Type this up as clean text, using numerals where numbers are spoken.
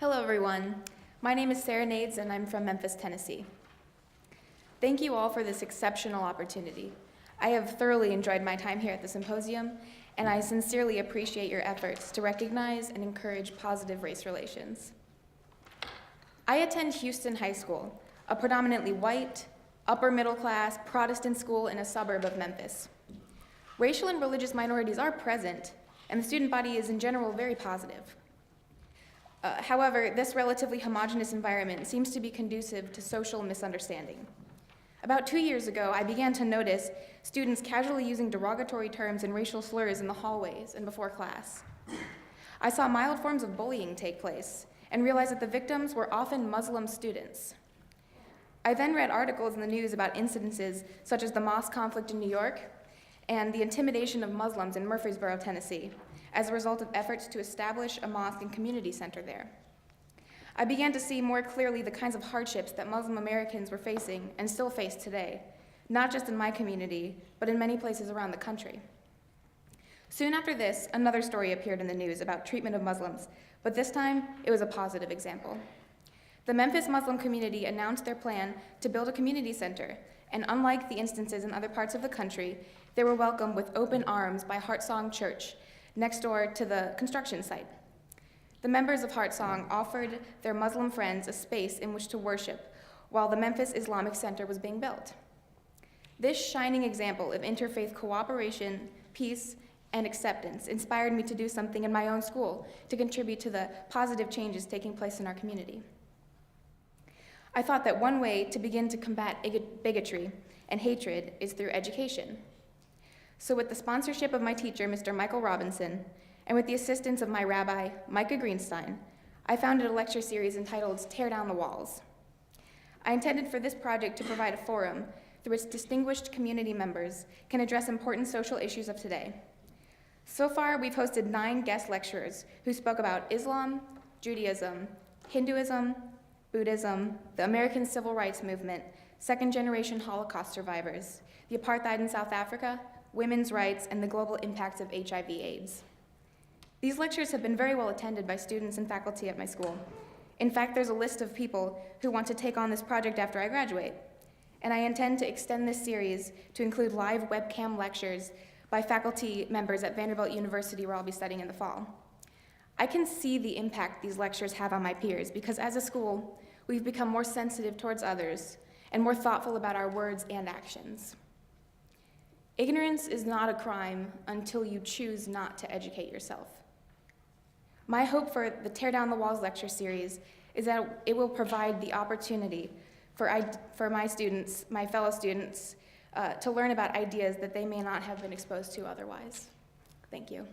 Hello, everyone. My name is Sarah Nades, and I'm from Memphis, Tennessee. Thank you all for this exceptional opportunity. I have thoroughly enjoyed my time here at the symposium, and I sincerely appreciate your efforts to recognize and encourage positive race relations. I attend Houston High School, a predominantly white, upper-middle-class Protestant school in a suburb of Memphis. Racial and religious minorities are present, and the student body is in general very positive. However, this relatively homogeneous environment seems to be conducive to social misunderstanding. About 2 years ago, I began to notice students casually using derogatory terms and racial slurs in the hallways and before class. I saw mild forms of bullying take place and realized that the victims were often Muslim students. I then read articles in the news about incidences such as the mosque conflict in New York and the intimidation of Muslims in Murfreesboro, Tennessee, as a result of efforts to establish a mosque and community center there. I began to see more clearly the kinds of hardships that Muslim Americans were facing and still face today, not just in my community, but in many places around the country. Soon after this, another story appeared in the news about treatment of Muslims, but this time it was a positive example. The Memphis Muslim community announced their plan to build a community center, and unlike the instances in other parts of the country, they were welcomed with open arms by Heartsong Church, next door to the construction site. The members of Heartsong offered their Muslim friends a space in which to worship while the Memphis Islamic Center was being built. This shining example of interfaith cooperation, peace, and acceptance inspired me to do something in my own school to contribute to the positive changes taking place in our community. I thought that one way to begin to combat bigotry and hatred is through education. So with the sponsorship of my teacher, Mr. Michael Robinson, and with the assistance of my rabbi, Micah Greenstein, I founded a lecture series entitled Tear Down the Walls. I intended for this project to provide a forum through which distinguished community members can address important social issues of today. So far, we've hosted 9 guest lecturers who spoke about Islam, Judaism, Hinduism, Buddhism, the American Civil Rights Movement, second-generation Holocaust survivors, the apartheid in South Africa, women's rights, and the global impacts of HIV/AIDS. These lectures have been very well attended by students and faculty at my school. In fact, there's a list of people who want to take on this project after I graduate, and I intend to extend this series to include live webcam lectures by faculty members at Vanderbilt University, where I'll be studying in the fall. I can see the impact these lectures have on my peers because as a school, we've become more sensitive towards others and more thoughtful about our words and actions. Ignorance is not a crime until you choose not to educate yourself. My hope for the Tear Down the Walls lecture series is that it will provide the opportunity for my students, my fellow students, to learn about ideas that they may not have been exposed to otherwise. Thank you.